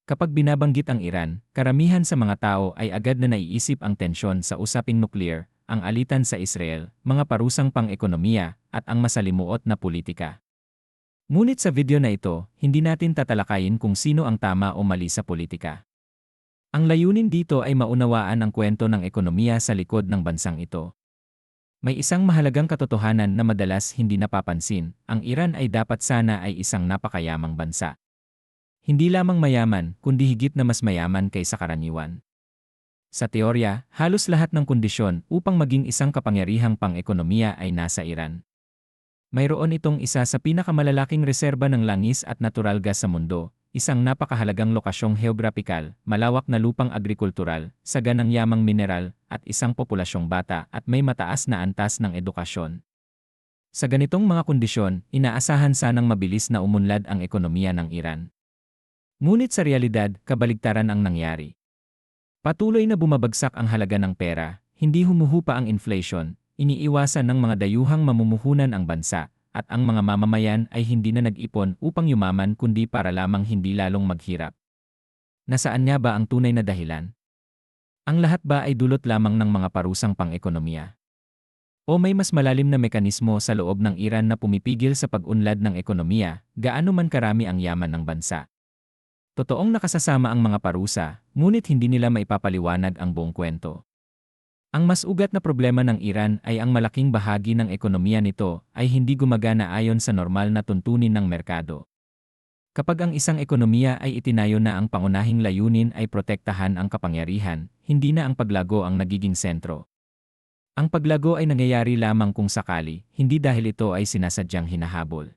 Kapag binabanggit ang Iran, karamihan sa mga tao ay agad na naiisip ang tensyon sa usaping nuklear, ang alitan sa Israel, mga parusang pang-ekonomiya, at ang masalimuot na politika. Ngunit sa video na ito, hindi natin tatalakayin kung sino ang tama o mali sa politika. Ang layunin dito ay maunawaan ang kwento ng ekonomiya sa likod ng bansang ito. May isang mahalagang katotohanan na madalas hindi napapansin, ang Iran ay dapat sana ay isang napakayamang bansa. Hindi lamang mayaman, kundi higit na mas mayaman kaysa karaniwan. Sa teorya, halos lahat ng kondisyon upang maging isang kapangyarihang pang-ekonomiya ay nasa Iran. Mayroon itong isa sa pinakamalalaking reserba ng langis at natural gas sa mundo, isang napakahalagang lokasyong heograpikal, malawak na lupang agrikultural, saganang yamang mineral, at isang populasyong bata at may mataas na antas ng edukasyon. Sa ganitong mga kondisyon, inaasahan sanang mabilis na umunlad ang ekonomiya ng Iran. Ngunit sa realidad, kabaligtaran ang nangyari. Patuloy na bumabagsak ang halaga ng pera, hindi humuhupa ang inflation, iniiwasan ng mga dayuhang mamumuhunan ang bansa, at ang mga mamamayan ay hindi na nag-ipon upang yumaman kundi para lamang hindi lalong maghirap. Nasaan nga ba ang tunay na dahilan? Ang lahat ba ay dulot lamang ng mga parusang pang-ekonomiya? O may mas malalim na mekanismo sa loob ng Iran na pumipigil sa pag-unlad ng ekonomiya, gaano man karami ang yaman ng bansa? Totoong nakasasama ang mga parusa, ngunit hindi nila maipapaliwanag ang buong kwento. Ang mas ugat na problema ng Iran ay ang malaking bahagi ng ekonomiya nito ay hindi gumagana ayon sa normal na tuntunin ng merkado. Kapag ang isang ekonomiya ay itinayo na ang pangunahing layunin ay protektahan ang kapangyarihan, hindi na ang paglago ang nagiging sentro. Ang paglago ay nangyayari lamang kung sakali, hindi dahil ito ay sinasadyang hinahabol.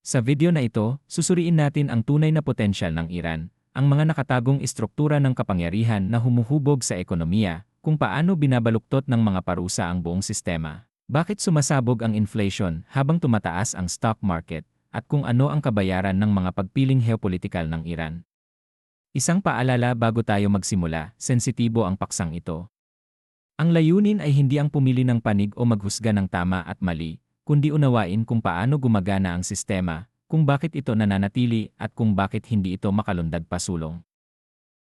Sa video na ito, susuriin natin ang tunay na potensyal ng Iran, ang mga nakatagong istruktura ng kapangyarihan na humuhubog sa ekonomiya, kung paano binabaluktot ng mga parusa ang buong sistema, bakit sumasabog ang inflation habang tumataas ang stock market, at kung ano ang kabayaran ng mga pagpiling geopolitikal ng Iran. Isang paalala bago tayo magsimula, sensitibo ang paksang ito. Ang layunin ay hindi ang pumili ng panig o maghusga ng tama at mali, kundi unawain kung paano gumagana ang sistema, kung bakit ito nananatili at kung bakit hindi ito makalundag pasulong.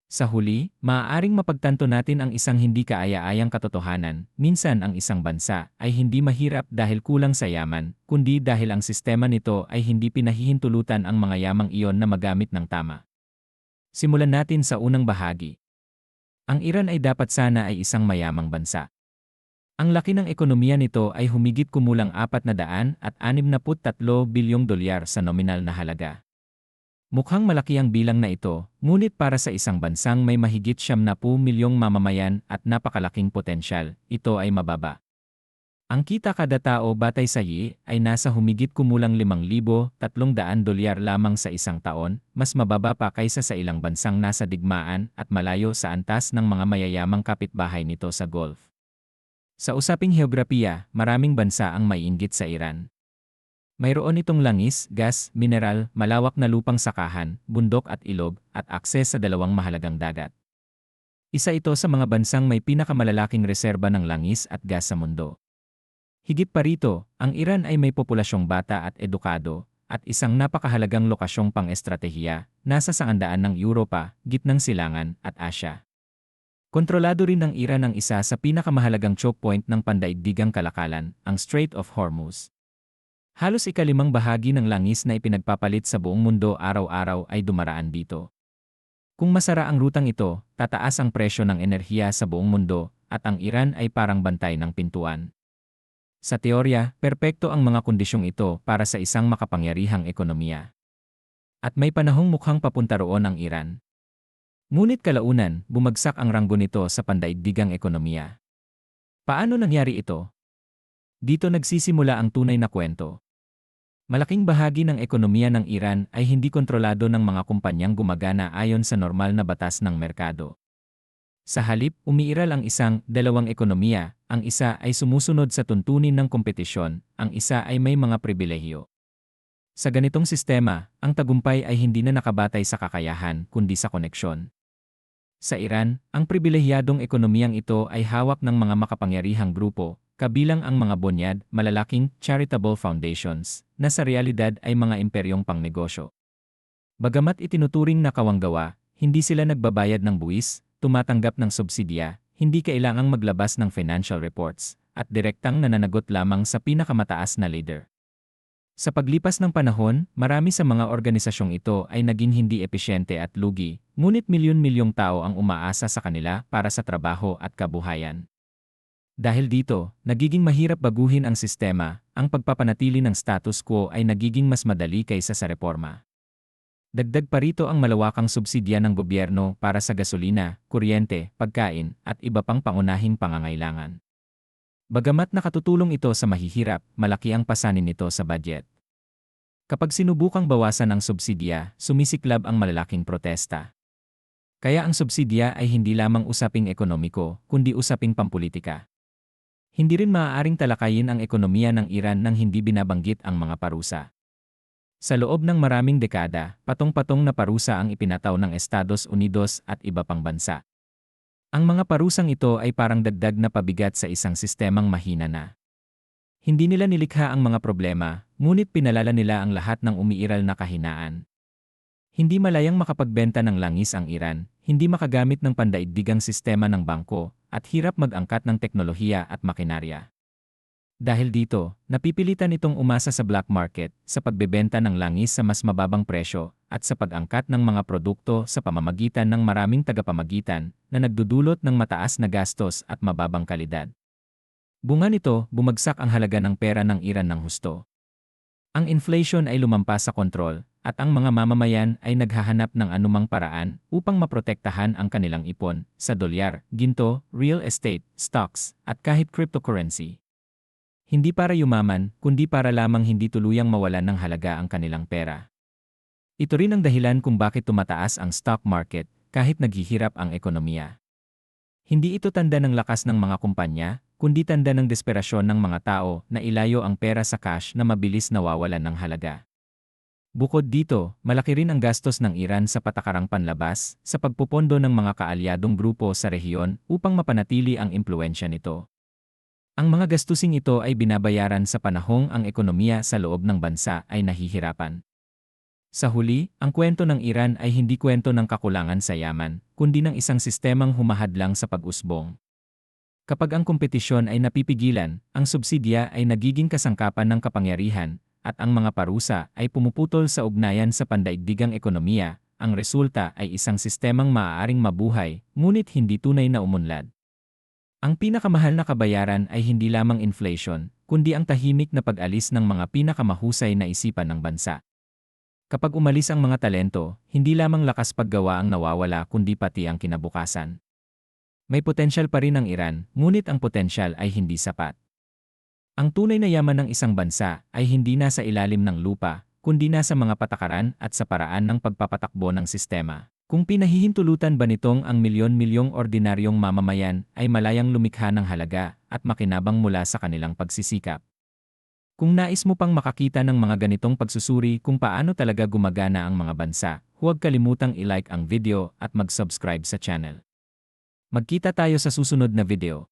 Sa huli, maaaring mapagtanto natin ang isang hindi kaaya-ayang katotohanan, minsan ang isang bansa ay hindi mahirap dahil kulang sa yaman, kundi dahil ang sistema nito ay hindi pinahihintulutan ang mga yamang iyon na magamit ng tama. Simulan natin sa unang bahagi. Ang Iran ay dapat sana ay isang mayamang bansa. Ang laki ng ekonomiya nito ay humigit kumulang 463 bilyong dolyar sa nominal na halaga. Mukhang malaki ang bilang na ito, ngunit para sa isang bansang may mahigit 70 milyong mamamayan at napakalaking potensyal, ito ay mababa. Ang kita kada tao batay sa YE ay nasa humigit kumulang 5,300 dolyar lamang sa isang taon, mas mababa pa kaysa sa ilang bansang nasa digmaan at malayo sa antas ng mga mayayamang kapitbahay nito sa Gulf. Sa usaping heograpiya, maraming bansa ang maiinggit sa Iran. Mayroon itong langis, gas, mineral, malawak na lupang sakahan, bundok at ilog, at akses sa dalawang mahalagang dagat. Isa ito sa mga bansang may pinakamalalaking reserba ng langis at gas sa mundo. Higit pa rito, ang Iran ay may populasyong bata at edukado, at isang napakahalagang lokasyong pang-estratehiya, nasa saandaan ng Europa, gitnang silangan, at Asya. Kontrolado rin ng Iran ang isa sa pinakamahalagang choke point ng pandaigdigang kalakalan, ang Strait of Hormuz. Halos ikalimang bahagi ng langis na ipinagpapalit sa buong mundo araw-araw ay dumaraan dito. Kung masara ang rutang ito, tataas ang presyo ng enerhiya sa buong mundo, at ang Iran ay parang bantay ng pintuan. Sa teorya, perpekto ang mga kondisyong ito para sa isang makapangyarihang ekonomiya. At may panahong mukhang papunta roon ang Iran. Ngunit kalaunan, bumagsak ang ranggo nito sa pandaigdigang ekonomiya. Paano nangyari ito? Dito nagsisimula ang tunay na kwento. Malaking bahagi ng ekonomiya ng Iran ay hindi kontrolado ng mga kumpanyang gumagana ayon sa normal na batas ng merkado. Sa halip, umiiral ang dalawang ekonomiya, ang isa ay sumusunod sa tuntunin ng kompetisyon, ang isa ay may mga pribilehiyo. Sa ganitong sistema, ang tagumpay ay hindi na nakabatay sa kakayahan kundi sa koneksyon. Sa Iran, ang pribilehiyadong ekonomiyang ito ay hawak ng mga makapangyarihang grupo, kabilang ang mga bonyad, malalaking charitable foundations, na sa realidad ay mga imperyong pangnegosyo. Bagamat itinuturing na kawanggawa, hindi sila nagbabayad ng buwis, tumatanggap ng subsidya, hindi kailangang maglabas ng financial reports, at direktang nananagot lamang sa pinakamataas na leader. Sa paglipas ng panahon, marami sa mga organisasyong ito ay naging hindi epesyente at lugi, ngunit milyon-milyong tao ang umaasa sa kanila para sa trabaho at kabuhayan. Dahil dito, nagiging mahirap baguhin ang sistema, ang pagpapanatili ng status quo ay nagiging mas madali kaysa sa reforma. Dagdag pa rito ang malawakang subsidya ng gobyerno para sa gasolina, kuryente, pagkain, at iba pang pangunahing pangangailangan. Bagamat nakatutulong ito sa mahihirap, malaki ang pasanin nito sa budget. Kapag sinubukang bawasan ang subsidya, sumisiklab ang malalaking protesta. Kaya ang subsidya ay hindi lamang usaping ekonomiko, kundi usaping pampulitika. Hindi rin maaaring talakayin ang ekonomiya ng Iran nang hindi binabanggit ang mga parusa. Sa loob ng maraming dekada, patong-patong na parusa ang ipinataw ng Estados Unidos at iba pang bansa. Ang mga parusang ito ay parang dagdag na pabigat sa isang sistemang mahina na. Hindi nila nilikha ang mga problema, ngunit pinalala nila ang lahat ng umiiral na kahinaan. Hindi malayang makapagbenta ng langis ang Iran, hindi makagamit ng pandaigdigang sistema ng bangko, at hirap mag-angkat ng teknolohiya at makinarya. Dahil dito, napipilitan itong umasa sa black market, sa pagbebenta ng langis sa mas mababang presyo, at sa pag-angkat ng mga produkto sa pamamagitan ng maraming tagapamagitan na nagdudulot ng mataas na gastos at mababang kalidad. Bunga nito, bumagsak ang halaga ng pera ng Iran ng husto. Ang inflation ay lumampas sa kontrol, at ang mga mamamayan ay naghahanap ng anumang paraan upang maprotektahan ang kanilang ipon sa dolyar, ginto, real estate, stocks, at kahit cryptocurrency. Hindi para yumaman, kundi para lamang hindi tuluyang mawalan ng halaga ang kanilang pera. Ito rin ang dahilan kung bakit tumataas ang stock market kahit naghihirap ang ekonomiya. Hindi ito tanda ng lakas ng mga kumpanya, kundi tanda ng desperasyon ng mga tao na ilayo ang pera sa cash na mabilis nawawalan ng halaga. Bukod dito, malaki rin ang gastos ng Iran sa patakarang panlabas, sa pagpupondo ng mga kaalyadong grupo sa rehiyon upang mapanatili ang impluwensya nito. Ang mga gastusing ito ay binabayaran sa panahong ang ekonomiya sa loob ng bansa ay nahihirapan. Sa huli, ang kwento ng Iran ay hindi kwento ng kakulangan sa yaman, kundi ng isang sistemang humahadlang sa pag-usbong. Kapag ang kompetisyon ay napipigilan, ang subsidya ay nagiging kasangkapan ng kapangyarihan, at ang mga parusa ay pumuputol sa ugnayan sa pandaigdigang ekonomiya, ang resulta ay isang sistemang maaaring mabuhay, ngunit hindi tunay na umunlad. Ang pinakamahal na kabayaran ay hindi lamang inflation, kundi ang tahimik na pag-alis ng mga pinakamahusay na isipan ng bansa. Kapag umalis ang mga talento, hindi lamang lakas paggawa ang nawawala kundi pati ang kinabukasan. May potensyal pa rin ang Iran, ngunit ang potensyal ay hindi sapat. Ang tunay na yaman ng isang bansa ay hindi nasa ilalim ng lupa, kundi nasa mga patakaran at sa paraan ng pagpapatakbo ng sistema. Kung pinahihintulutan ba nitong ang milyon-milyong ordinaryong mamamayan ay malayang lumikha ng halaga at makinabang mula sa kanilang pagsisikap. Kung nais mo pang makakita ng mga ganitong pagsusuri kung paano talaga gumagana ang mga bansa, huwag kalimutang i-like ang video at mag-subscribe sa channel. Magkita tayo sa susunod na video.